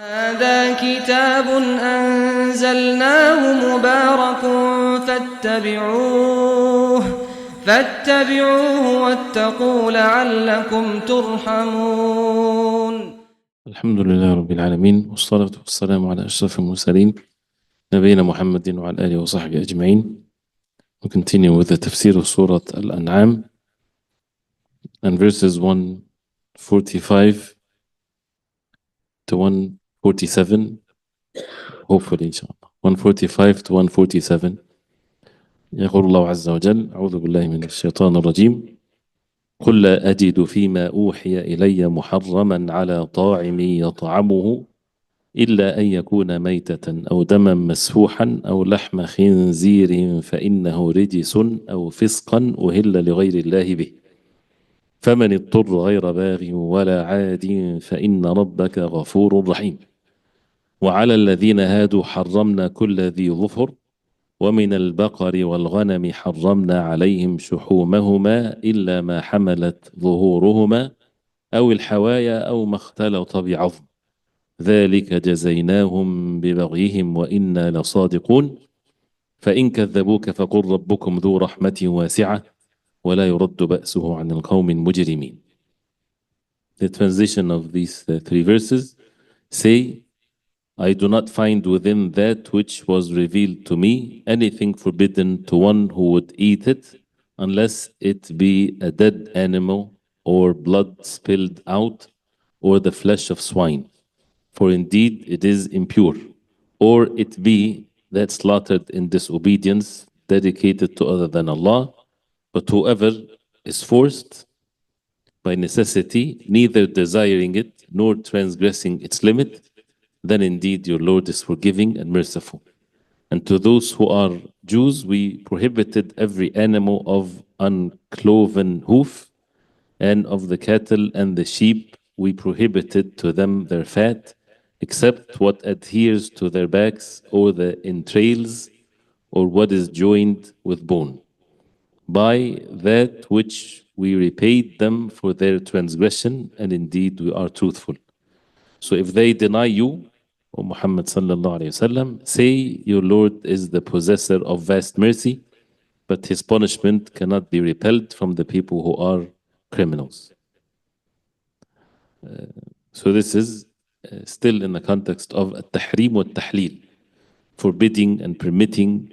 هذا كتاب أنزلناه مبارك فاتبعوه واتقوا لعلكم ترحمون. الحمد لله رب العالمين، والصلاة والسلام على أشرف المرسلين نبينا محمد وعلى آله وصحبه أجمعين. We continue with the Tafseer of Surah Al-An'am and verses 145 to 147, hopefully inshallah 145 to 147. يقول الله عز وجل: أعوذ بالله من الشيطان الرجيم. قل لا أجد فيما أوحي إلي محرما على طاعم يطعمه إلا أن يكون ميتة أو دما مسفوحا أو لحم خنزير فإنه رجس أو فسقا أهل لغير الله به فمن اضطر غير باغ ولا عاد فإن ربك غفور رحيم. وعلى الذين هادوا حرمنا كل ذي ظفر ومن البقر والغنم حرمنا عليهم شحومهما إلا ما حملت ظهورهما أو الحوايا أو ما اختلط بعظم ذلك جزيناهم ببغيهم وإنا لصادقون. فإن كذبوك فقل ربكم ذو رحمة واسعة ولا يرد بأسه عن القوم المجرمين. The transition of these three verses say, I do not find within that which was revealed to me anything forbidden to one who would eat it, unless it be a dead animal or blood spilled out or the flesh of swine, for indeed it is impure, or it be that slaughtered in disobedience dedicated to other than Allah. But whoever is forced by necessity, neither desiring it nor transgressing its limit, then indeed your Lord is forgiving and merciful. And to those who are Jews, we prohibited every animal of uncloven hoof, and of the cattle and the sheep we prohibited to them their fat, except what adheres to their backs or the entrails or what is joined with bone, by that which we repaid them for their transgression, and indeed we are truthful. So if they deny you, O Muhammad sallallahu alayhi wasallam, say your Lord is the possessor of vast mercy, but his punishment cannot be repelled from the people who are criminals. So this is still in the context of at-tahrim wa at-tahleel, forbidding and permitting,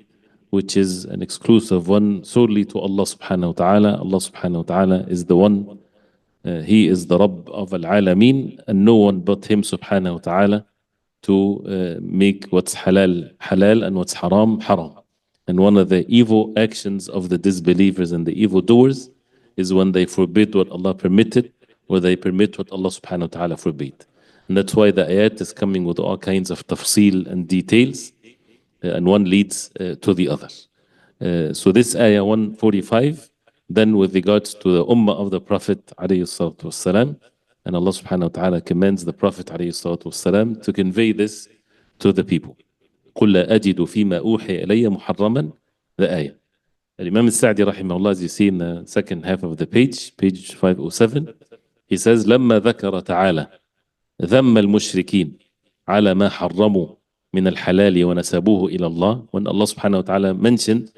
which is an exclusive one solely to Allah subhanahu wa ta'ala. Allah subhanahu wa ta'ala is the one, He is the Rabb of al-Alameen, and no one but Him subhanahu wa ta'ala to make what's halal halal and what's haram haram. And one of the evil actions of the disbelievers and the evildoers is when they forbid what Allah permitted, or they permit what Allah subhanahu wa ta'ala forbade. And that's why the ayat is coming with all kinds of tafsil and details, and one leads to the other. So this ayah 145, then with regards to the ummah of the Prophet alayhi salatu wassalam, and Allah subhanahu wa ta'ala commands the Prophet alayhi salatu wassalam to convey this to the people. قُلْ لَا أَجِدُ فِي مَا أُوحِيَ إِلَيَّ مُحَرَّمًا, the ayah. Imam al-Sa'di rahimahullah, as you see in the second half of the page 507, he says, لما ذكر تعالى ذم المشركين على ما حرموا من الحلال ونسبوه إلى الله. When Allah subhanahu wa ta'ala mentioned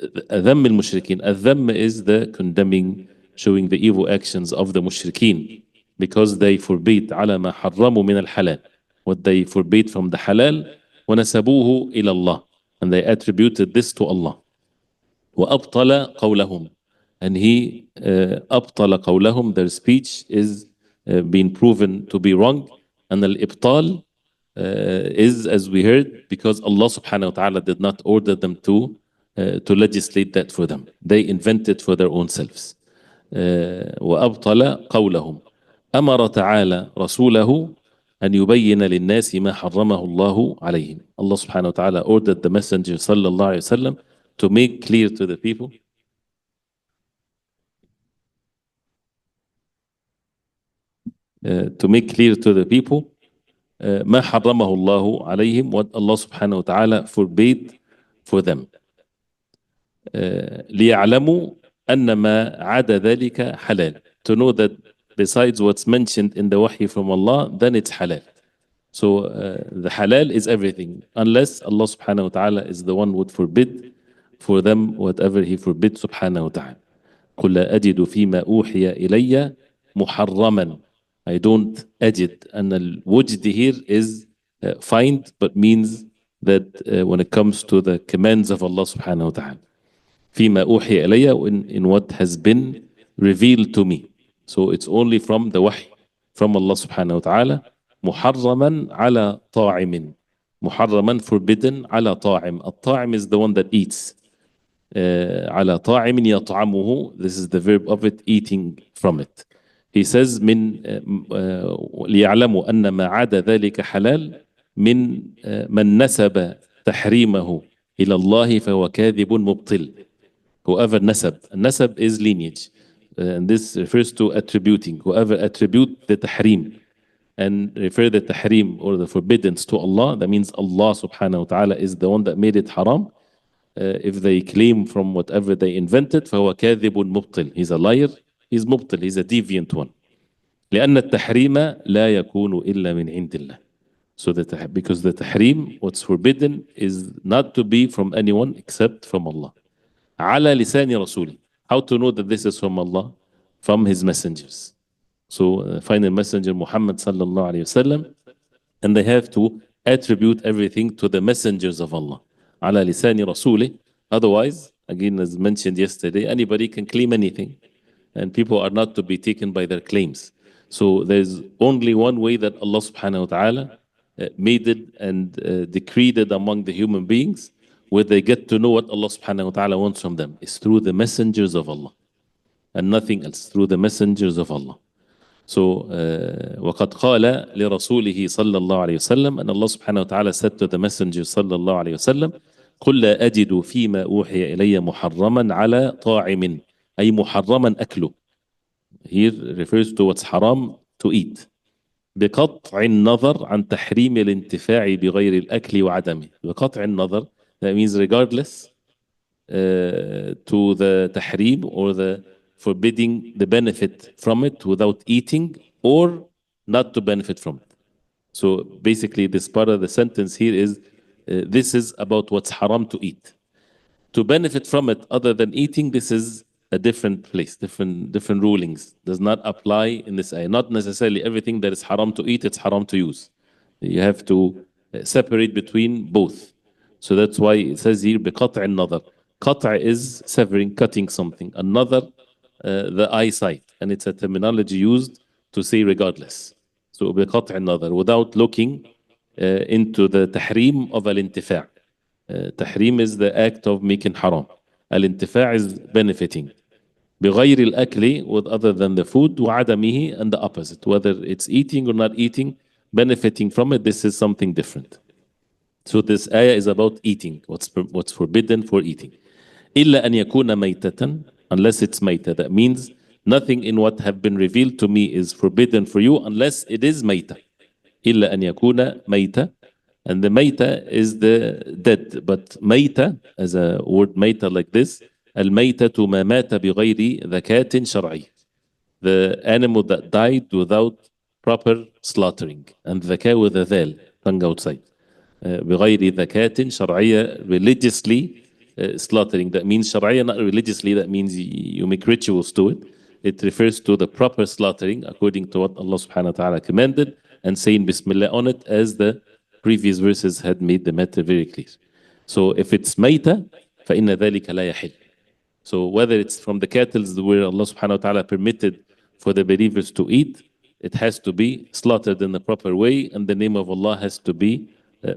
ذم المشركين, الذم is the condemning, showing the evil actions of the mushrikeen, because they forbid على ما حرموا من الحلال, what they forbid from the halal, ونسبوه إلى الله, and they attributed this to Allah. وأبطل قولهم, and he أبطل قولهم, their speech is being proven to be wrong. And al-ibtal is, as we heard, because Allah subhanahu wa ta'ala did not order them to legislate that for them. They invented for their own selves. وأبطل قولهم. أمر تعالى رسوله أن يبين للناس ما حرمه الله عليهم. Allah subhanahu wa ta'ala ordered the Messenger sallallahu alayhi wa sallam to make clear to the people ما حرمه الله عليهم, what Allah subhanahu wa ta'ala forbade for them. ليعلموا أن ما عدا ذلك حلال, to know that besides what's mentioned in the wahy from Allah, then it's halal. So the halal is everything, unless Allah subhanahu wa ta'ala is the one would forbid for them whatever He forbids subhanahu wa ta'ala. قل لا أجد فيما أوحي إلي محرما. I don't أجد, and الوجد here is find, but means that when it comes to the commands of Allah subhanahu wa ta'ala. فيما أوحي إلي, in what has been revealed to me. So it's only from the wahy, from Allah subhanahu wa ta'ala. محرما على طاعم. محرما, forbidden, على طاعم. الطاعم is the one that eats. على طاعم يطعمه, this is the verb of it, eating from it. He says من ليعلموا أن ما عدا ذلك حلال من من نسب تحريمه إلى الله فهو كاذب مبطل. Whoever nasab is lineage, and this refers to attributing. Whoever attribute the tahrim and refer the tahrim or the forbiddance to Allah, that means Allah subhanahu wa ta'ala is the one that made it haram. If they claim from whatever they invented, فهو كاذب مبطل. He's a liar, he's مبطل, he's a deviant one. لأن التحريم لا يكون إلا من عند الله. So that because the tahrim, what's forbidden, is not to be from anyone except from Allah. على لسان رسوله. How to know that this is from Allah? From His messengers. So final messenger Muhammad sallallahu alayhi wasallam, and they have to attribute everything to the messengers of Allah. على لسان رسوله. Otherwise, again as mentioned yesterday, anybody can claim anything, and people are not to be taken by their claims. So there's only one way that Allah subhanahu wa ta'ala made it and decreed it among the human beings, where they get to know what Allah subhanahu wa ta'ala wants from them, is through the messengers of Allah and nothing else, through the messengers of Allah. So وقد قال لرسوله صلى الله عليه وسلم, and Allah subhanahu wa ta'ala said to the messenger صلى الله عليه وسلم, قل لا أجد فيما أوحي إلي محرما على طاعم, أي محرما أكله. Here refers to what's haram to eat. بقطع النظر عن تحريم الانتفاع بغير الأكل وعدمه. بقطع النظر, that means regardless to the tahrim or the forbidding the benefit from it without eating or not to benefit from it. So basically this part of the sentence here is this is about what's haram to eat. To benefit from it other than eating, this is a different place, different rulings. Does not apply in this ayah. Not necessarily everything that is haram to eat, it's haram to use. You have to separate between both. So that's why it says here بقطع النظر. قطع is severing, cutting something. Another, the eyesight, and it's a terminology used to say regardless. So بقطع النظر, without looking into the tahrim of al-intifa'. Tahrim is the act of making haram. Al-intifa' is benefiting. بغير الأكل, with other than the food, وعدمه, and the opposite, whether it's eating or not eating, benefiting from it, this is something different. So this ayah is about eating, what's forbidden for eating. إلا أن يكون ميتة, unless it's mayta. That means nothing in what have been revealed to me is forbidden for you unless it is mayta. إلا أن يكون ميتة, and the mayta is the dead. But mayta, as a word mayta like this, الميتة ما مات بغير ذكاة شرعي. The animal that died without proper slaughtering, and ذكاء with a ذال, tongue outside. بغير ذكاة شرعية, religiously slaughtering. That means شرعية, not religiously, that means you make rituals to it. It refers to the proper slaughtering according to what Allah subhanahu wa ta'ala commanded, and saying Bismillah on it, as the previous verses had made the matter very clear. So if it's mayta, فإن ذلك لا يحل. So whether it's from the cattle where Allah subhanahu wa ta'ala permitted for the believers to eat, it has to be slaughtered in the proper way, and the name of Allah has to be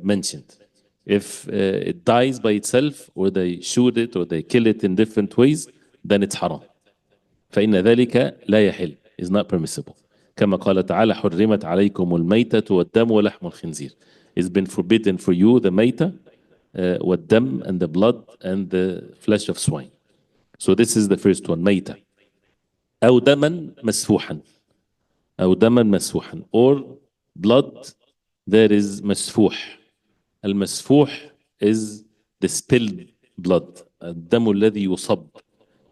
mentioned. If it dies by itself, or they shoot it, or they kill it in different ways, then it's haram. فإن ذلك لا يحل, is not permissible. كما قال تعالى حرمت عليكم الميتة والدم ولحم الخنزير. It's been forbidden for you the mayta, والدم, and the blood, and the flesh of swine. So this is the first one, mayta. أو دما مسفوحا. أو دما مسفوحا, or blood that is مسفوح. المسفوح is the spilled blood. الدم الذي يصب.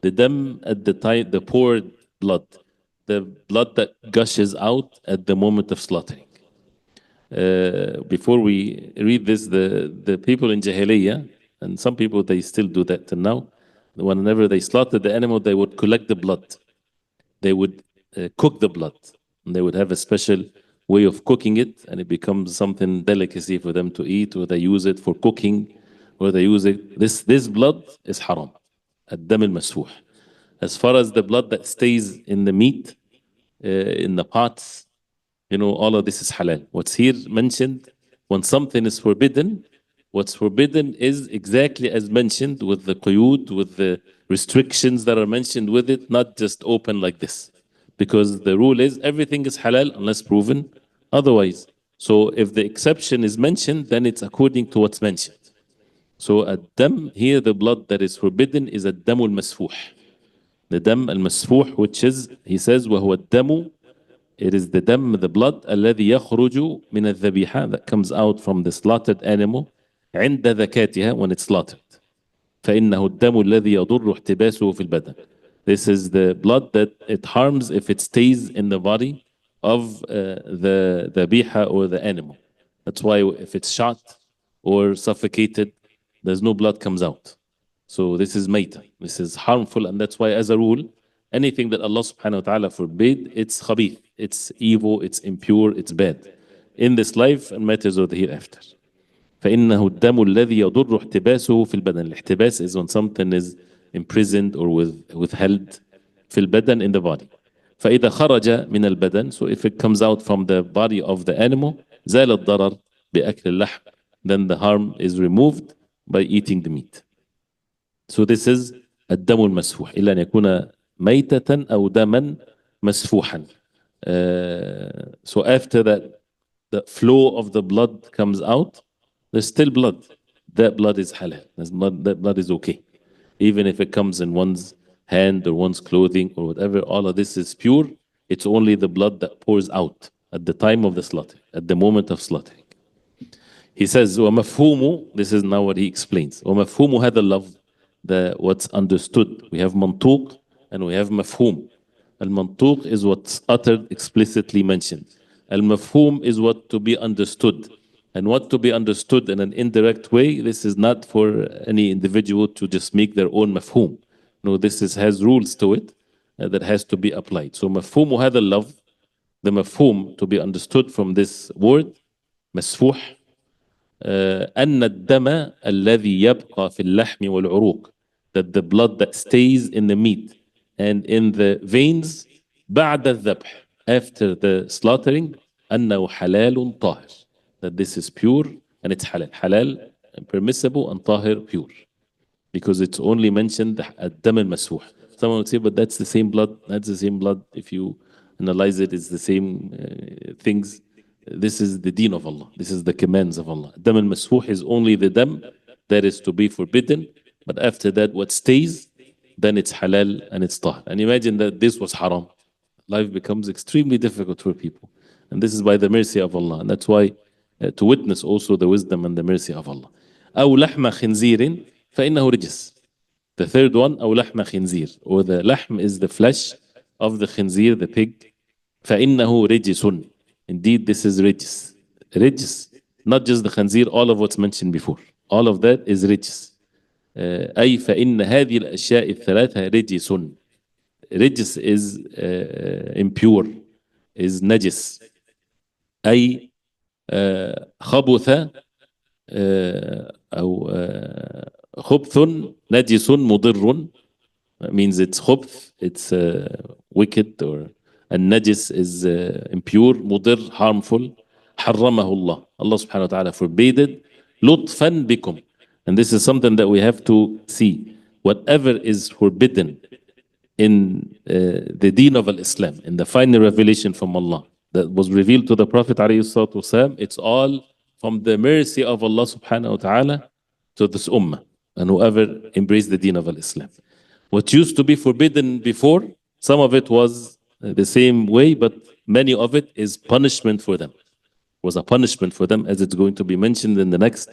The dam at the time, the poured blood. The blood that gushes out at the moment of slaughtering. before we read this, the people in Jahiliyyah, and some people, they still do that till now, whenever they slaughtered the animal, they would collect the blood. They would cook the blood. And they would have a special way of cooking it, and it becomes something delicacy for them to eat, or they use it for cooking, or they use it. This blood is haram. الدم المسفوح. As far as the blood that stays in the meat, in the pots, all of this is halal. What's here mentioned, when something is forbidden, what's forbidden is exactly as mentioned, with the quyud, with the restrictions that are mentioned with it, not just open like this. Because the rule is everything is halal unless proven otherwise. So if the exception is mentioned, then it's according to what's mentioned. So ad-dam, here the blood that is forbidden is ad-dam al-masfuh. The dam al-masfuh, which is, he says, وَهُوَ الدَّمُ, it is the dam, the blood, الذي يخرج من الذبيحة, that comes out from the slaughtered animal, عند ذكاتها, when it's slaughtered. فإنه الدم الذي يضر احتباسه في البدن. This is the blood that it harms if it stays in the body of the dhabiha or the animal. That's why if it's shot or suffocated, there's no blood comes out. So this is mayta. This is harmful, and that's why, as a rule, anything that Allah subhanahu wa ta'ala forbade, it's khabith, it's evil, it's impure, it's bad. In this life and matters of the hereafter. فإنه الدم الذي يضر احتباسه في البدن. الاحتباس is when something is imprisoned or withheld في البدن, in the body. فإذا خرج من البدن, so if it comes out from the body of the animal, زال الضرر بأكل اللحم, then the harm is removed by eating the meat. So this is الدم المسفوح إلا أن يكون ميتة أو دما مسفوحا. So after that, the flow of the blood comes out, there's still blood. That blood is halal. That blood is okay. Even if it comes in one's hand or one's clothing or whatever, all of this is pure. It's only the blood that pours out at the time of the slaughter, at the moment of slaughtering. He says, وَمَفْهُومُ, this is now what he explains. وَمَفْهُومُ هذا اللفظ, what's understood. We have mantuq and we have mafhum. Al-mantuq is what's uttered, explicitly mentioned. Al-mafhum is what to be understood. And what to be understood in an indirect way, this is not for any individual to just make their own mafhum. No, this has rules to it that has to be applied. So mafhum هذا اللفظ, the mafhum to be understood from this word, مسفوح, أن الدم الذي يبقى في اللحم والعروق, that the blood that stays in the meat and in the veins بعد الذبح, after the slaughtering, أنه حلال طاهر, that this is pure and it's halal. Halal, permissible, and tahir, pure. Because it's only mentioned ad-dam al-masfuh. Someone would say, but that's the same blood. That's the same blood. If you analyze it, it's the same things. This is the deen of Allah. This is the commands of Allah. Dam al-masfuh is only the dam that is to be forbidden. But after that, what stays, then it's halal and it's tahir. And imagine that this was haram. Life becomes extremely difficult for people. And this is by the mercy of Allah. And that's why to witness also the wisdom and the mercy of Allah. أو لحم خنزير فإنه رجس. The third one, أو لحم خنزير, or the lahm is the flesh of the khinzir, the pig. فإنه رجس. Indeed, this is رجس. رجس, not just the khinzir, all of what's mentioned before. All of that is رجس. أي فإن هذه الأشياء الثلاثة رجس. رجس is impure, is najis. أي خبث أو خبث نجس مضر, means it's خبث, it's wicked, or النجس is impure, مضر, harmful. حرمه الله, Allah subhanahu wa ta'ala forbade it, لطفا بكم. And this is something that we have to see. Whatever is forbidden in the deen of Islam, in the final revelation from Allah, that was revealed to the Prophet ﷺ, it's all from the mercy of Allah subhanahu wa ta'ala to this ummah, and whoever embraced the deen of Islam. What used to be forbidden before, some of it was the same way, but many of it is punishment for them. Was a punishment for them, as it's going to be mentioned in the next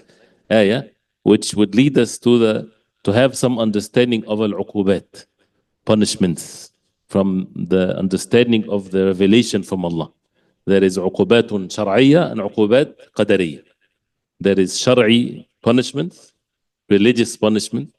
ayah, which would lead us to have some understanding of al-uqubat, punishments, from the understanding of the revelation from Allah. There is عقوبات شرعية and عقوبات قدرية. There is شرعي punishment, religious punishment,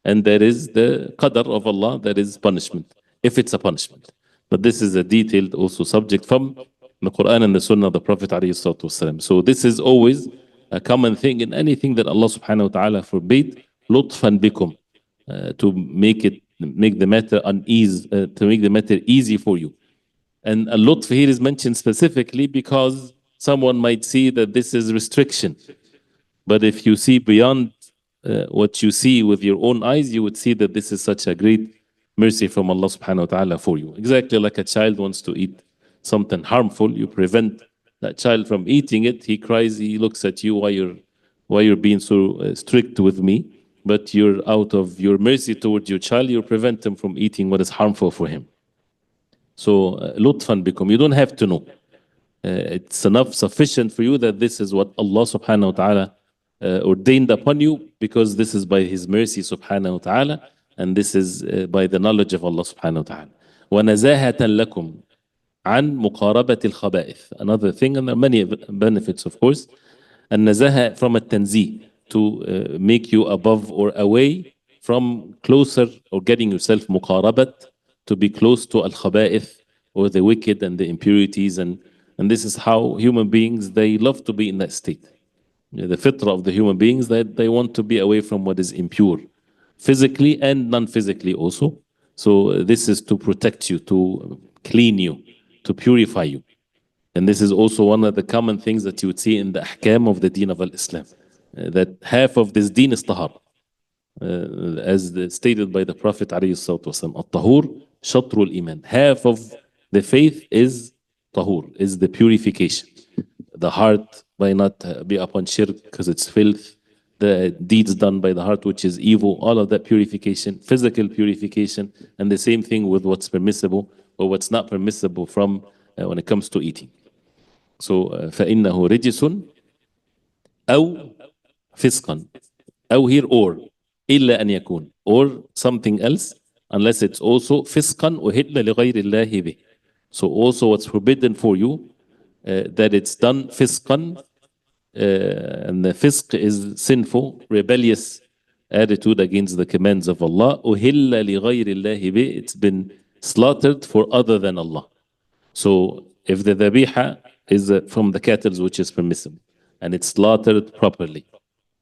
and there is the qadar of Allah, that is punishment, if it's a punishment. But this is a detailed also subject from the Quran and the Sunnah of the Prophet ﷺ. So this is always a common thing in anything that Allah subhanahu wa ta'ala forbade, لطفا بكم, to make the matter unease, to make the matter easy for you. And a lutf here is mentioned specifically because someone might see that this is restriction. But if you see beyond what you see with your own eyes, you would see that this is such a great mercy from Allah subhanahu wa ta'ala for you. Exactly like a child wants to eat something harmful, you prevent that child from eating it. He cries, he looks at you, why you're being so strict with me? But you're out of your mercy towards your child, you prevent him from eating what is harmful for him. So, lutfan bikum, you don't have to know. It's enough, sufficient for you that this is what Allah subhanahu wa ta'ala ordained upon you, because this is by His mercy subhanahu wa ta'ala, and this is by the knowledge of Allah subhanahu wa ta'ala. وَنَزَاهَةً لَكُمْ عَنْ مُقَارَبَةِ الْخَبَائِث. Another thing, and there are many benefits of course, and nazaha from التنزيه, to make you above or away from closer, or getting yourself muqarabat, to be close to al-khaba'ith, or the wicked and the impurities, and this is how human beings, they love to be in that state. The fitrah of the human beings, that they want to be away from what is impure, physically and non-physically also. So this is to protect you, to clean you, to purify you. And this is also one of the common things that you would see in the ahkam of the deen of al-Islam, that half of this deen is tahar. As stated by the Prophet ﷺ, at-tahur shatrul iman. Half of the faith is tahur, is the purification. The heart, by not be upon shirk because it's filth, the deeds done by the heart which is evil, all of that purification, physical purification, and the same thing with what's permissible or what's not permissible from when it comes to eating. So فإنه رجس أو فسقا, أو here or إلا أن يكون, or something else, unless it's also فسقا أهل لغير الله به. So also what's forbidden for you, that it's done fisqan, and the fisq is sinful, rebellious attitude against the commands of Allah. أهل لغير الله به, it's been slaughtered for other than Allah. So if the dhabiha is from the cattle which is permissible, and it's slaughtered properly,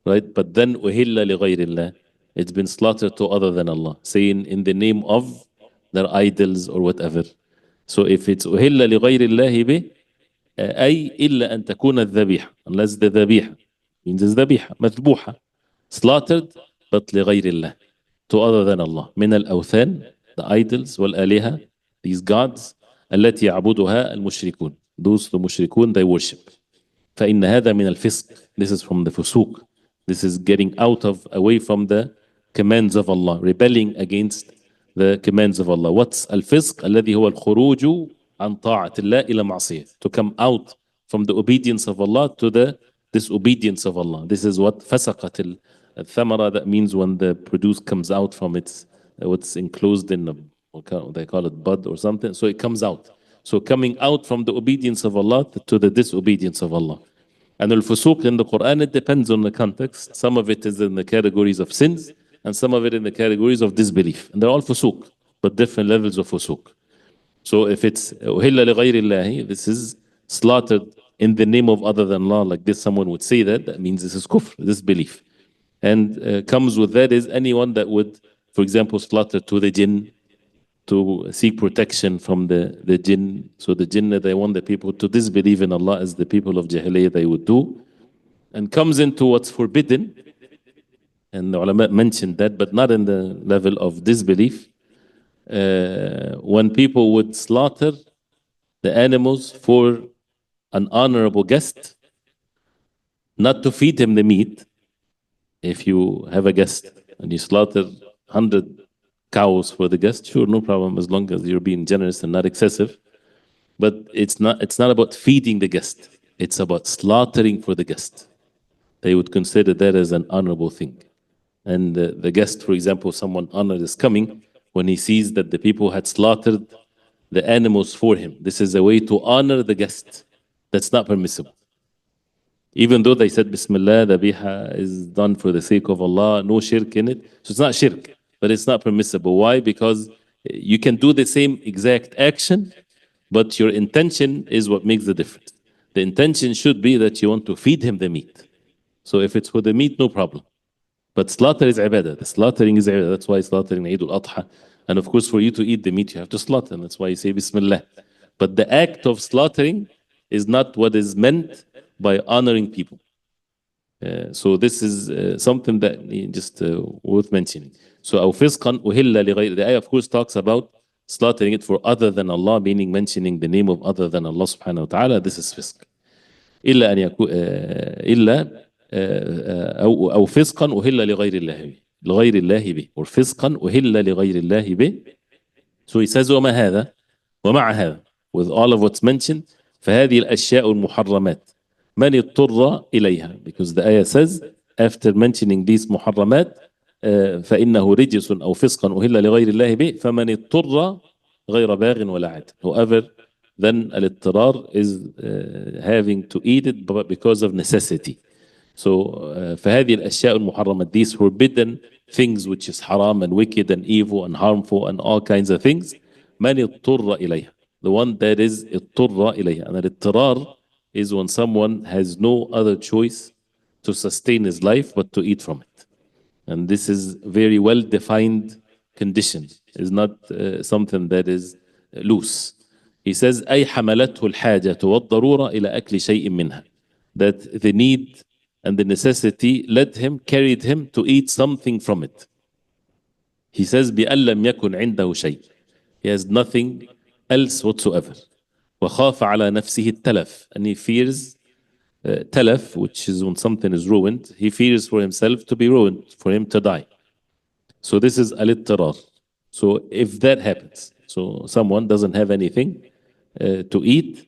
right? But then أهل لغير الله, it's been slaughtered to other than Allah, saying in the name of their idols or whatever. So if it's أهل لغير الله به, أي إلا أن تكون الذبيحة, unless the ذبيحة means it's ذبيحة مذبوحة, slaughtered, but لغير الله, to other than Allah, من الأوثان, the idols, والآلهة, these gods, التي يعبدها المشركون, those the mushrikun they worship. فإن هذا من الفسق, this is from the فسوق, this is getting out of, away from the commands of Allah, rebelling against the commands of Allah. What's الفسق? الذي هو الخروج عن طاعة الله إلى معصية, to come out from the obedience of Allah to the disobedience of Allah. This is what فسقت الثمرة, that means when the produce comes out from its what's enclosed in the, they call it bud or something, so it comes out. So coming out from the obedience of Allah to the disobedience of Allah. And al-fusuq in the Quran, it depends on the context. Some of it is in the categories of sins, and some of it in the categories of disbelief. And they're all fusuq, but different levels of fusuq. So if it's uhilla li ghayri Allahi, this is slaughtered in the name of other than Allah, like this, someone would say that means this is kufr, this belief. And comes with that is anyone that would, for example, slaughter to the jinn, to seek protection from the jinn. So the jinn, they want the people to disbelieve in Allah as the people of Jahiliyyah they would do. And comes into what's forbidden. And the ulama mentioned that, but not in the level of disbelief. When people would slaughter the animals for an honorable guest, not to feed him the meat. If you have a guest and you slaughter 100 cows for the guest, sure, no problem, as long as you're being generous and not excessive. But it's not about feeding the guest. It's about slaughtering for the guest. They would consider that as an honorable thing. And the guest, for example, someone honored is coming, when he sees that the people had slaughtered the animals for him. This is a way to honor the guest. That's not permissible. Even though they said Bismillah, the biha is done for the sake of Allah, no shirk in it. So it's not shirk, but it's not permissible. Why? Because you can do the same exact action, but your intention is what makes the difference. The intention should be that you want to feed him the meat. So if it's for the meat, no problem. But slaughter is ibadah. The slaughtering is ibadah. That's why slaughtering Eid al-Adha. And of course, for you to eat the meat, you have to slaughter. And that's why you say Bismillah. But the act of slaughtering is not what is meant by honoring people. So this is something that just worth mentioning. So أو فسقا أهل لغير. The ayah of course talks about slaughtering it for other than Allah, meaning mentioning the name of other than Allah subhanahu wa ta'ala. This is fisq. إلا أن يكون إلا أو فسقا أهل لغير الله لغير الله به or فسقا أهل لغير الله به. So he says وما هذا ومع هذا, with all of what's mentioned, فهذه الأشياء المحرمات من اضطر إليها, because the ayah says after mentioning these محرمات فإنه رجس أو فسقا أهل لغير الله به فمن اضطر غير باغ ولا عاد. Whoever then الاضطرار is having to eat it because of necessity. So فهذه الأشياء المحرمة, these forbidden things which is haram and wicked and evil and harmful and all kinds of things, من اضطر إليها, the one that is اضطر إليها. And الاضطرار is when someone has no other choice to sustain his life but to eat from it. And this is very well defined condition. It's not something that is loose. He says أي حملته الحاجة والضرورة إلى أكل شيء منها, that the need and the necessity led him, carried him to eat something from it. He says بأن لم يكن عنده شيء, he has nothing else whatsoever. وخاف على نفسه التلف, and he fears تلف, which is when something is ruined. He fears for himself to be ruined, for him to die. So this is al-ittirar. So if that happens, so someone doesn't have anything to eat,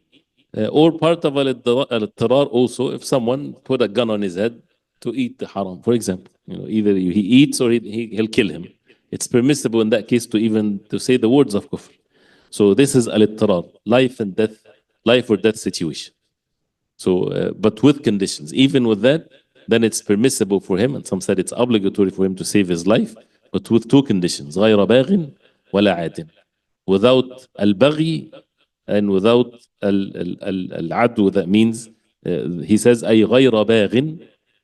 or part of al-ittirar also, if someone put a gun on his head to eat the haram, for example, either he eats or he'll kill him. It's permissible in that case to even to say the words of kufr. So this is al-ittirar, life and death, life or death situation. So, but with conditions. Even with that, then it's permissible for him, and some said it's obligatory for him to save his life, but with two conditions: غير باغ ولا عاد, without al-baghi and without al-adu. That means he says أي غير باغ.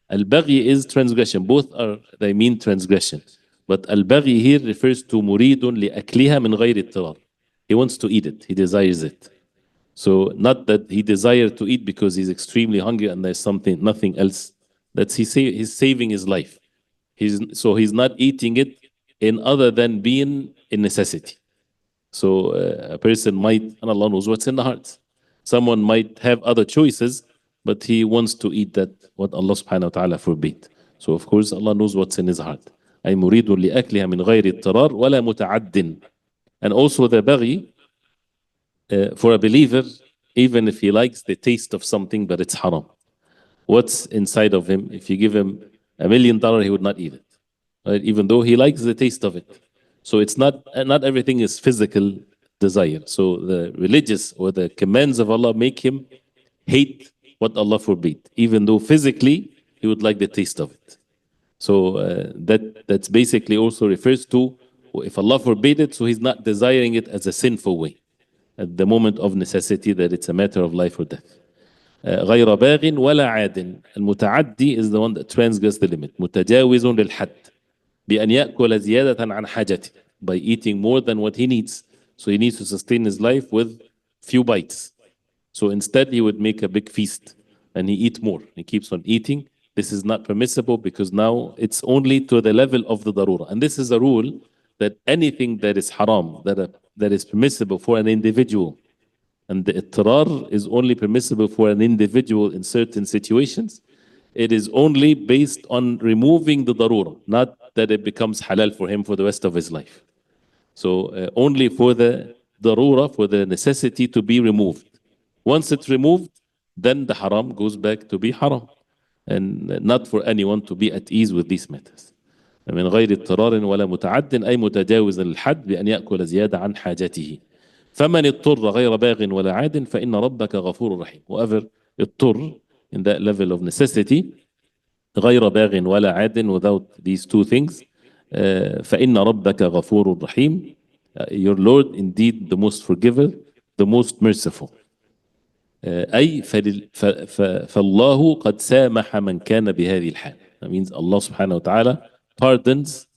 Al-baghi is transgression. Both are, they mean transgression. But al-baghi here refers to مريد لأكلها من غير اضطرار. He wants to eat it. He desires it. So not that he desires to eat because he's extremely hungry and there's nothing else. That's he's saving his life. So he's not eating it in other than being in necessity. So a person might, and Allah knows what's in the heart. Someone might have other choices, but he wants to eat that what Allah subhanahu wa ta'ala forbid. So of course Allah knows what's in his heart. أي مريد لأكلها من غير اضطرار ولا متعد. And also the baghi, for a believer, even if he likes the taste of something, but it's haram. What's inside of him? If you give him $1 million, he would not eat it, right? Even though he likes the taste of it. So it's not everything is physical desire. So the religious or the commands of Allah make him hate what Allah forbid, even though physically he would like the taste of it. So that's basically also refers to if Allah forbid it, so he's not desiring it as a sinful way at the moment of necessity, that it's a matter of life or death. غير باغ ولا عاد. المتعدي is the one that transgress the limit. متجاوز للحد بأن يأكل زيادة عن حاجته, by eating more than what he needs. So he needs to sustain his life with few bites. So instead he would make a big feast and he eat more. He keeps on eating. This is not permissible because now it's only to the level of the darura. And this is a rule that anything that is haram, that is permissible for an individual, and the ittirar is only permissible for an individual in certain situations, it is only based on removing the darura, not that it becomes halal for him for the rest of his life. So only for the darura, for the necessity to be removed. Once it's removed, then the haram goes back to be haram, and not for anyone to be at ease with these matters. من غير اضطرار ولا متعد أي متجاوز الحد بأن يأكل زيادة عن حاجته. فمن اضطر غير باغ ولا عاد فإن ربك غفور رحيم. Whoever اضطر in that level of necessity غير باغ ولا عاد, without these two things, فإن ربك غفور رحيم. Your Lord indeed the most forgiver, the most merciful. أي فالله قد سامح من كان بهذه الحال. That means Allah subhanahu wa ta'ala pardons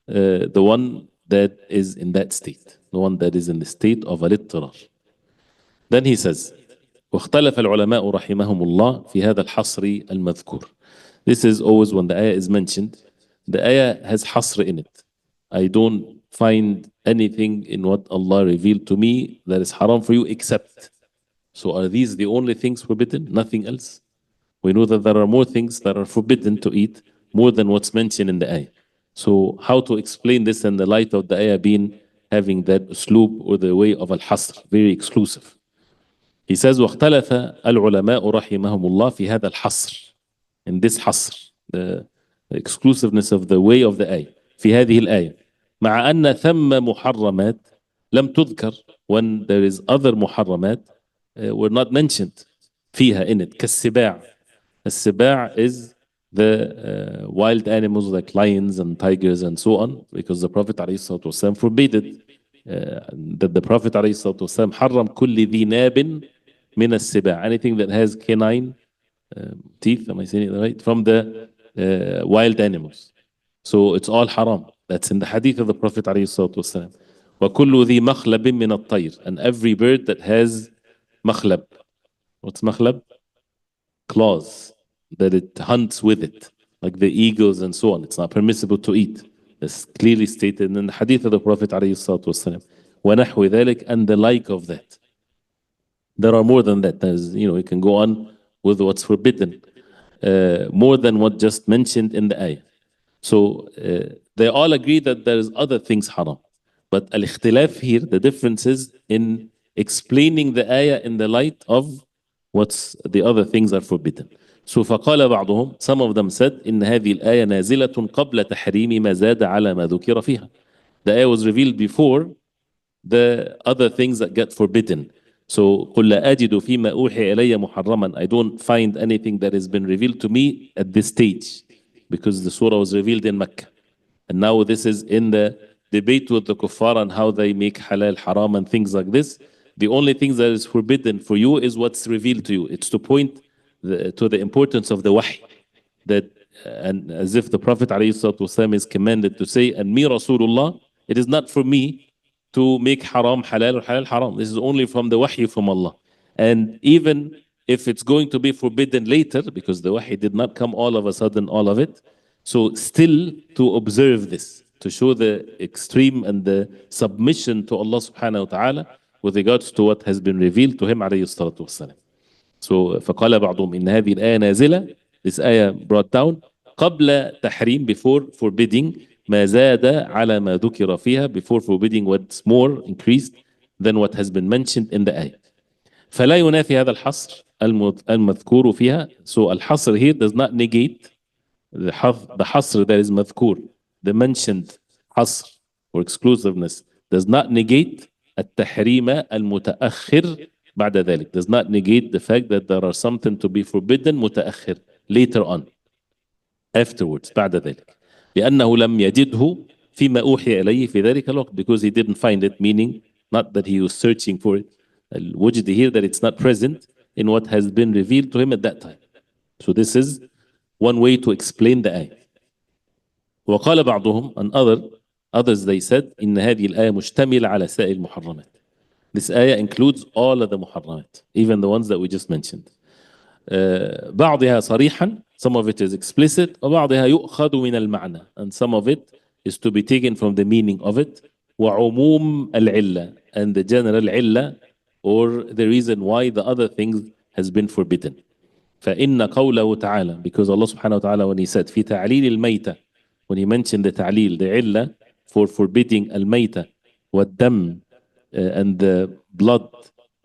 the one that is in that state, the one that is in the state of الاضطرار. Then he says واختلف العلماء رحمهم الله في هذا الحصر المذكور. This is always when the ayah is mentioned, the ayah has hasr in it. I don't find anything in what Allah revealed to me that is haram for you except. So are these the only things forbidden? Nothing else? We know that there are more things that are forbidden to eat more than what's mentioned in the ayah. So how to explain this in the light of the ayah being having that usloob or the way of al-hasr, very exclusive. He says واختلف العلماء رحمهم الله في هذا الحصر, in this حصر, the exclusiveness of the way of the ayah, في هذه الآية, مع أن ثم محرمات لم تذكر, when there is other محرمات were not mentioned فيها in it, كالسباع. السباع is the wild animals like lions and tigers and so on, because the Prophet ﷺ forbade it. That the Prophet ﷺ حرم كل ذي ناب من السباع, anything that has canine teeth, am I saying it right, from the wild animals. So it's all haram. That's in the hadith of the Prophet ﷺ. وكل ذي مخلب من الطير, and every bird that has مخلب. What's مخلب? Claws, that it hunts with it, like the eagles and so on. It's not permissible to eat. It's clearly stated in the hadith of the Prophet ﷺ. وَنَحْوِ ذَلك, and the like of that. There are more than that. There's, you can go on with what's forbidden, more than what just mentioned in the ayah. So they all agree that there's other things haram. But al-ikhtilaf here, the difference is in explaining the ayah in the light of what's the other things are forbidden. So فقال بعضهم, some of them said إن هذه الآية نازلة قبل تحريم ما زاد على ما ذكر فيها. The ayah was revealed before the other things that get forbidden. So قل لا أجد فيما أوحي إلي محرما, I don't find anything that has been revealed to me at this stage, because the surah was revealed in Mecca. And now this is in the debate with the kuffar on how they make halal haram and things like this. The only thing that is forbidden for you is what's revealed to you. It's to point to the importance of the wahy, that and as if the Prophet ﷺ is commanded to say, and me Rasulullah, it is not for me to make haram halal or halal haram. This is only from the wahy from Allah. And even if it's going to be forbidden later, because the wahy did not come all of a sudden, all of it, so still to observe this, to show the extreme and the submission to Allah subhanahu wa ta'ala with regards to what has been revealed to him عليه الصلاة والسلام. So فقال بعضهم إن هذه الآية نازلة, this ayah brought down قبل تحريم, before forbidding ما زاد على ما ذكر فيها, before forbidding what's more increased than what has been mentioned in the ayah. فلا ينافي هذا الحصر المذكور فيها. So الحصر here does not negate the حصر that is مذكور, the mentioned حصر or exclusiveness does not negate التحريم المتأخر بعد ذلك, does not negate the fact that there are something to be forbidden متأخر, later on, afterwards, بعد ذلك, لأنه لم يجده فيما أوحي إليه في ذلك الوقت, because he didn't find it, meaning not that he was searching for it. الوجد here, that it's not present in what has been revealed to him at that time. So this is one way to explain the ayah. وقال بعضهم, and others they said إن هذه الآية مشتملة على سائر المحرمات. This ayah includes all of the muharramat, even the ones that we just mentioned. بعضها صريحا, some of it is explicit, وبعضها يؤخذ من المعنى, and some of it is to be taken from the meaning of it. وعموم العلة, and the general علة, or the reason why the other things has been forbidden. فإن قوله تعالى, because Allah subhanahu wa ta'ala, when he said في تعليل الميتة, when he mentioned the ta'lil, the علة for forbidding الميتة والدم, and the blood,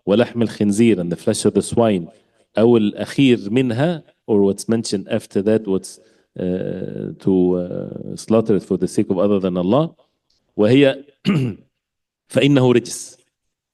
ولحم الخنزير, and the flesh of the swine, أو الأخير منها, or what's mentioned after that, what's to slaughter it for the sake of other than Allah, وهي فإنه رجس,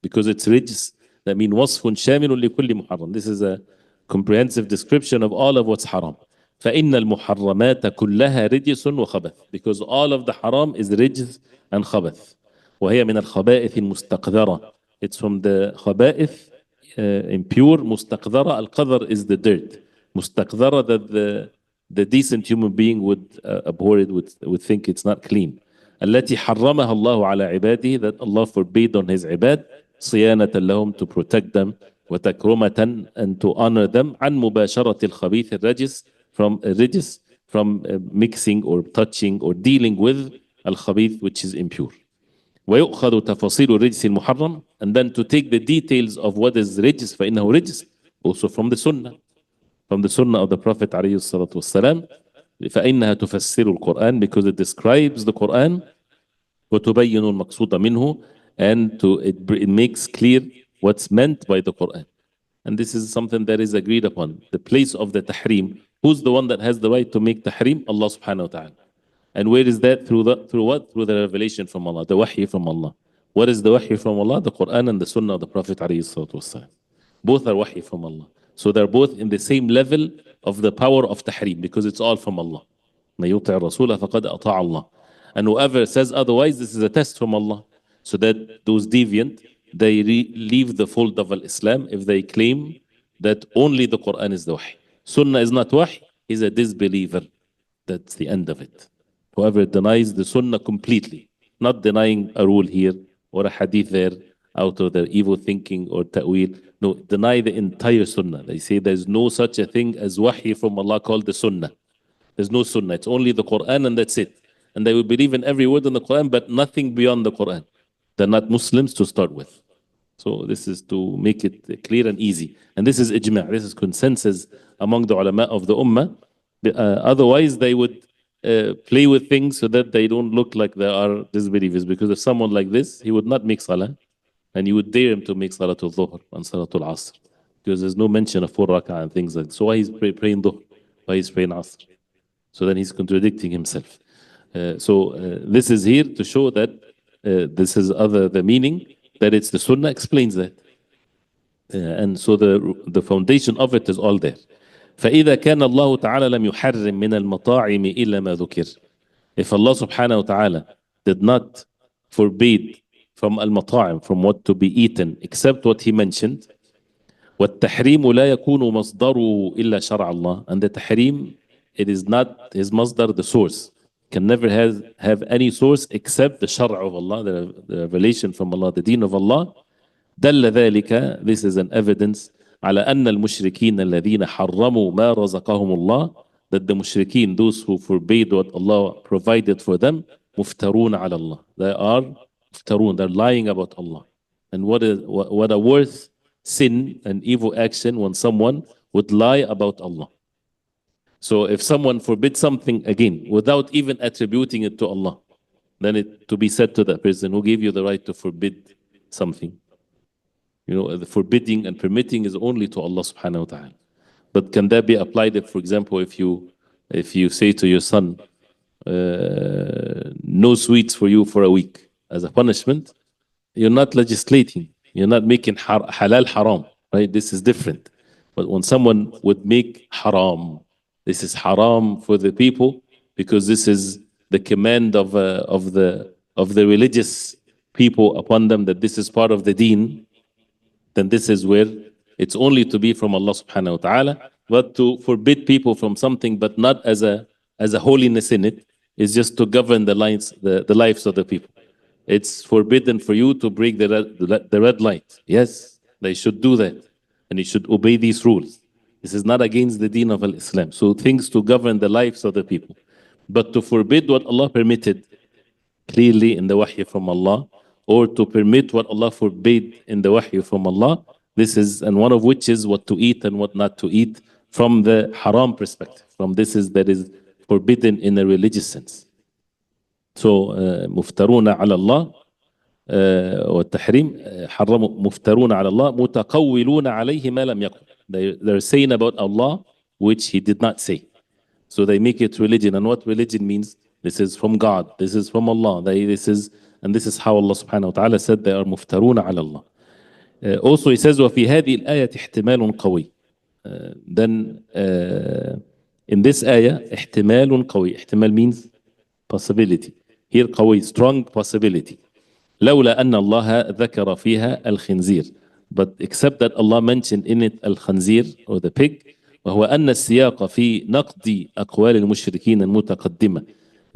because it's rijs. That means وصف شامل لكل محرم. This is a comprehensive description of all of what's haram. فإن المحرمات كلها رجس وخبث, because all of the haram is رجس and خبث. وهي من الخبائث المستقذرة. It's from the خبائث, impure. مستقذرة, القذر is the dirt. مستقذرة, that the decent human being would abhor it, would think it's not clean. التي حرمها الله على عباده, that Allah forbade on his عباد, صيانة لهم, to protect them, وتكرمة, and to honor them, عن مباشرة الخبيث الرجس, from mixing or touching or dealing with الخبيث, which is impure. ويؤخذ تفاصيل الرجس المحرم, and then to take the details of what is رجس, فإنه رجس, also from the sunnah of the Prophet عليه الصلاة والسلام. فإنها تفسر القرآن, because it describes the Quran, وتبين المقصود منه, and it makes clear what's meant by the Quran. And this is something that is agreed upon. The place of the tahrim, who's the one that has the right to make tahrim? Allah subhanahu wa ta'ala. And where is that? Through what? Through the revelation from Allah, the wahy from Allah. What is the wahy from Allah? The Quran and the Sunnah of the Prophet alayhi salatu wasalam. Both are wahy from Allah. So they're both in the same level of the power of tahrim, because it's all from Allah. مَن يُطِعِ الرَّسُولَ فَقَدْ أَطَاعَ اللَّهَ. And whoever says otherwise, this is a test from Allah. So that those deviant, they leave the fold of Islam if they claim that only the Quran is the wahy. Sunnah is not wahy, he's a disbeliever. That's the end of it. Whoever denies the Sunnah completely, not denying a rule here or a hadith there out of their evil thinking or ta'wil. No, deny the entire Sunnah. They say there's no such a thing as wahy from Allah called the Sunnah. There's no Sunnah. It's only the Quran and that's it. And they will believe in every word in the Quran, but nothing beyond the Quran. They're not Muslims to start with. So this is to make it clear and easy. And this is ijma'. This is consensus among the ulama of the ummah. Otherwise, they would play with things so that they don't look like they are disbelievers. Because if someone like this, he would not make salah, and you would dare him to make salatul dhuhr and salatul asr, because there's no mention of 4 rak'ah and things like that. So why he's praying dhuhr? Why he's praying asr? So then he's contradicting himself. This is here to show that this is the meaning, that it's the Sunnah explains that. And so the foundation of it is all there. فإذا كان الله تعالى لم يحرم من المطاعم إلا ما ذكر. If Allah subhanahu wa ta'ala did not forbid from al-mata'im, from what to be eaten, except what he mentioned, والتحريم لا يكون مصدره إلا شرع الله. And the tahrim, it is not his masdar, the source. Can never have any source except the shara of Allah, the revelation from Allah, the deen of Allah. دل ذلك, this is an evidence, على أن المشركين الذين حرموا ما رزقهم الله, that the mushrikeen, those who forbade what Allah provided for them, مفترون على الله. They are مفترون, they're lying about Allah. And what a worse sin and evil action when someone would lie about Allah. So if someone forbids something again without even attributing it to Allah, then it to be said to that person, who gave you the right to forbid something? You know, the forbidding and permitting is only to Allah subhanahu wa ta'ala. But can that be applied if, for example, if you say to your son, no sweets for you for a week as a punishment, you're not legislating. You're not making halal haram, right? This is different. But when someone would make haram, this is haram for the people because this is the command of the religious people upon them, that this is part of the deen, then this is where it's only to be from Allah subhanahu wa ta'ala. But to forbid people from something but not as a holiness in it is just to govern the lives of the people. It's forbidden for you to break the red light. Yes, they should do that. And you should obey these rules. This is not against the deen of Islam. So things to govern the lives of the people. But to forbid what Allah permitted clearly in the wahy from Allah, or to permit what Allah forbade in the wahy from Allah, this is, and one of which is what to eat and what not to eat from the haram perspective. From this is that is forbidden in a religious sense. So مفترون على الله والتحريم حرموا مفترون على الله متقولون عليه ما لم يقل. They're saying about Allah which he did not say. So they make it religion. And what religion means? This is from God. This is from Allah. This is how Allah subhanahu wa ta'ala said they are muftaruna ala Allah. Also he says وفي هذه الآية احتمال قوي. Then in this آية احتمال قوي. احتمال means possibility. Here قوي, strong possibility. لولا أن الله ذكر فيها الخنزير. But except that Allah mentioned in it الخنزير or the pig. وهو أن السياق في نقد أقوال المشركين المتقدمة.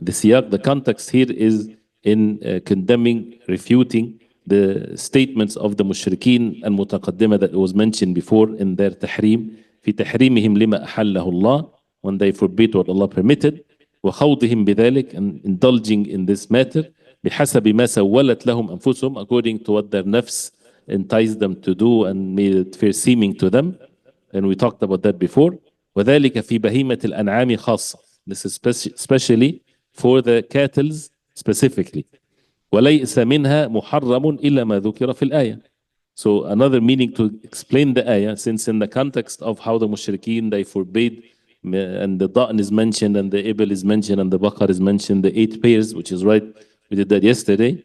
The siyaq, the context here is in condemning, refuting the statements of the mushrikeen المتقدمة that was mentioned before in their تحريم في تحريمهم لما أحله الله when they forbid what Allah permitted وخوضهم بذلك and indulging in this matter بحسب ما سولت لهم أنفسهم according to what their nafs enticed them to do and made it fair seeming to them, and we talked about that before. وذلك في بهيمة الأنعام خاصة. This is especially for the cattle specifically. وليس منها محرم إلا ما ذكر في الآية. So another meaning to explain the ayah, since in the context of how the mushrikeen they forbade, and the da'n is mentioned and the ibl is mentioned and the baqar is mentioned, the 8 pairs, which is right, we did that yesterday.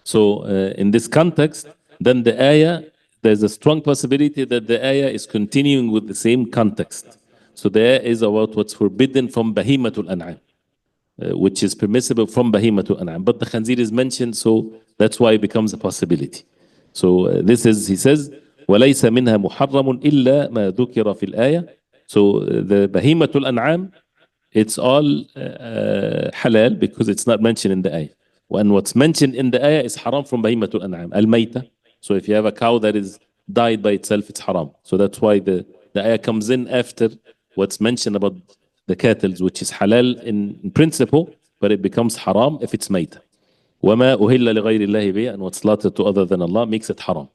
So in this context, then the ayah, there's a strong possibility that the ayah is continuing with the same context. So the ayah is about what's forbidden from bahimatul an'am, which is permissible from bahimatul an'am. But the khanzir is mentioned, so that's why it becomes a possibility. So this is, he says, وَلَيْسَ مِنْهَا مُحَرَّمٌ إِلَّا مَا ذُكِرَ فِي الآية. So the bahimatul an'am, it's all halal because it's not mentioned in the ayah. And what's mentioned in the ayah is haram from bahimatul an'am, al-mayta. So if you have a cow that is died by itself, it's haram. So that's why the ayah comes in after what's mentioned about the cattle, which is halal in principle, but it becomes haram if it's mayta. وما أهل لغير الله به, and what's slaughtered to other than Allah makes it haram.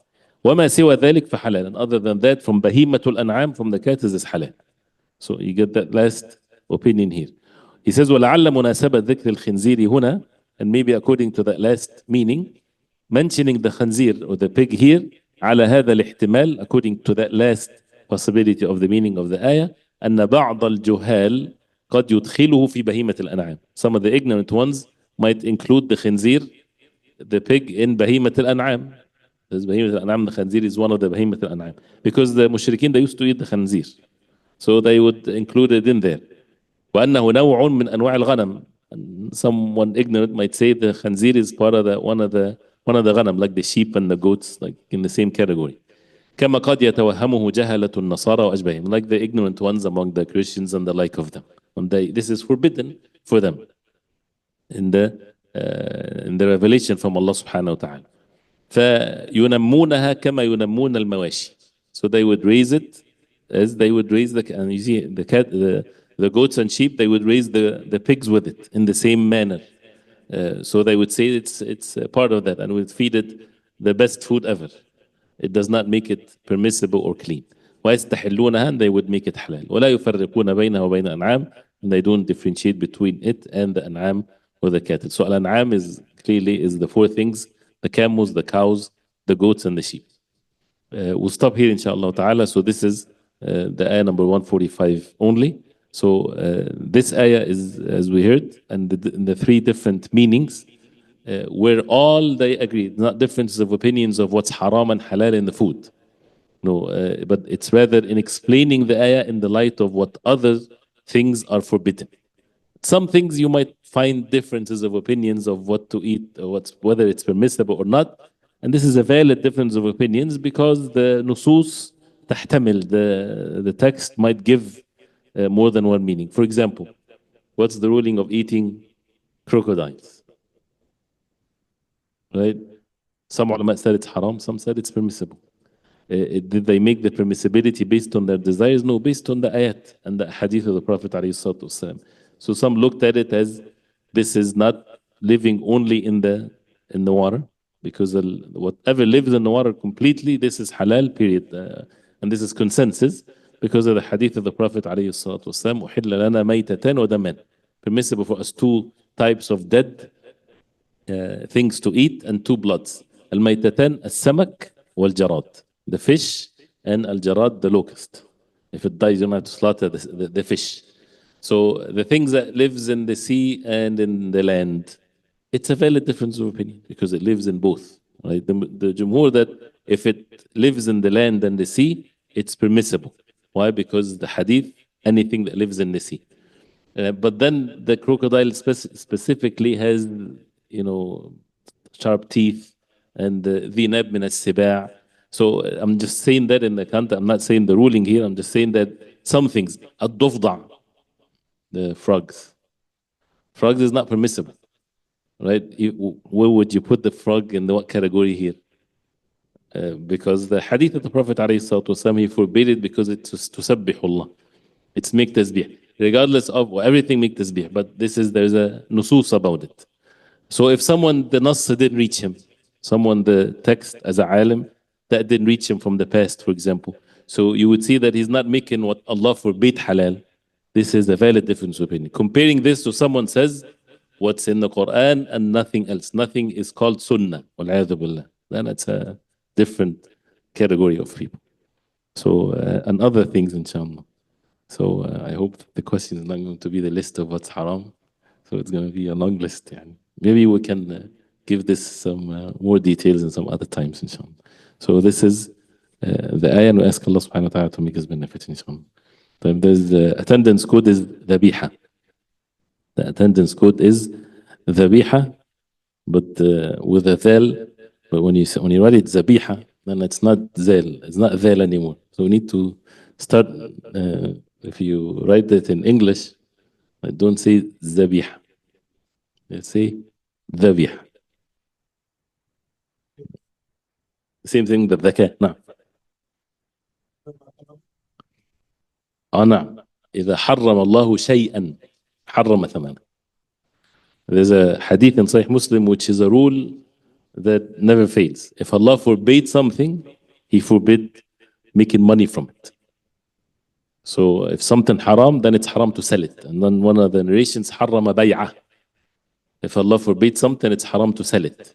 وما سوى ذلك فحلال, and other than that from bahimatul an'am, from the cattle is halal. So you get that last opinion here. He says ولعل مناسبة ذكر الخنزير هنا, and maybe according to that last meaning, mentioning the khanzir or the pig here على هذا الاحتمال, according to that last possibility of the meaning of the ayah, أن بعض الجهال قد يدخله في بهيمة الأنعام. Some of the ignorant ones might include the khinzir, the pig, in بهيمة الأنعام. Because بهيمة الأنعام, the khanzir is one of the بهيمة الأنعام. Because the mushrikeen, they used to eat the khanzir. So they would include it in there. وأنه نوع من أنواع الغنم. And someone ignorant might say the khanzir is part of one of the ghanam, like the sheep and the goats, like in the same category. كما قد يتوهمه جهلة النصارى وأشباههم, like the ignorant ones among the Christians and the like of them. And this is forbidden for them in the revelation from Allah subhanahu wa ta'ala. فينمونها كما ينمون المواشي. So they would raise it as they would raise and you see the goats and sheep, they would raise the pigs with it in the same manner. So they would say it's part of that, and would feed it the best food ever. It does not make it permissible or clean. ويستحلونها, and they would make it halal. ولا يفرقون بينها وبين الأنعام, and they don't differentiate between it and the an'am or the cattle. So al-an'am is clearly the 4 things: the camels, the cows, the goats, and the sheep. We'll stop here inshallah ta'ala. So this is the ayah number 145 only. So this ayah is, as we heard, and the 3 different meanings, where all they agree, not differences of opinions of what's haram and halal in the food. No, but it's rather in explaining the ayah in the light of what other things are forbidden. Some things you might find differences of opinions of what to eat, or whether it's permissible or not. And this is a valid difference of opinions because the nusus tahtamil, the text might give more than one meaning. For example, what's the ruling of eating crocodiles? Right? Some ulama said it's haram, some said it's permissible. Did they make the permissibility based on their desires? No, based on the ayat and the hadith of the Prophet ﷺ. So some looked at it as this is not living only in the water, because whatever lives in the water completely, this is halal, period. And this is consensus because of the hadith of the Prophet ﷺ. أُحِلَّ لَنَا مَيْتَتَانِ وَدَمًا. Permissible for us 2 types of dead things to eat and 2 bloods. Al-maytatan as-samak wal-jarad, the fish, and al-jarad, the locust. If it dies, you don't have to slaughter the fish. So the things that lives in the sea and in the land, it's a valid difference of opinion because it lives in both. Right? The jumhur that if it lives in the land and the sea, it's permissible. Why? Because the hadith, anything that lives in the sea. But then the crocodile specifically has, sharp teeth and ذي ناب من السباع. So I'm just saying that in the context. I'm not saying the ruling here. I'm just saying that some things, الضفدع, the frogs. Frogs is not permissible, right? Where would you put the frog in what category here? Because the hadith of the Prophet ﷺ, he forbade it because it's tusabbihullah. It's make tasbih. Regardless of everything make tasbih. But there's a nusus about it. So if someone, the nas didn't reach him, someone, the text as a alim, that didn't reach him from the past, for example. So you would see that he's not making what Allah forbade halal. This is a valid difference of opinion. Comparing this to someone says, what's in the Quran and nothing else. Nothing is called sunnah. Wal-'adhu billah. Then it's a different category of people. So, and other things, inshallah. So I hope the question is not going to be the list of what's haram. So it's going to be a long list. Yani. Maybe we can give this some more details in some other times, inshallah. So this is the ayah, and we ask Allah subhanahu wa ta'ala to make us benefit, inshallah. There's the attendance code is dhabiha. The attendance code is dhabiha, but with a thal. But when you write it zabiha, then it's not zal. It's not thal anymore. So we need to start. If you write it in English, don't say zabiha. Say dhabiha. Same thing with dhaka. نعم. نعم. إذا حرم الله شيئا حرم ثمنه. There's a hadith in Sahih Muslim which is a rule that never fails. If Allah forbade something, He forbid making money from it. So if something haram, then it's haram to sell it. And then one of the narrations, حرم بيعه. If Allah forbade something, it's haram to sell it.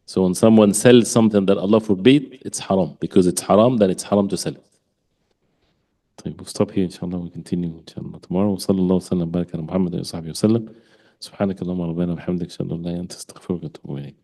So when someone sells something that Allah forbade, it's haram. Because it's haram, then it's haram to sell it. We'll stop here, inshallah. We'll continue, inshallah, tomorrow. صلى الله وسلم وبارك على محمد وصحبه وسلم. سبحانك اللهم ربنا وبحمدك أشهد أن لا إله إلا أنت أستغفرك وأتوب إليك.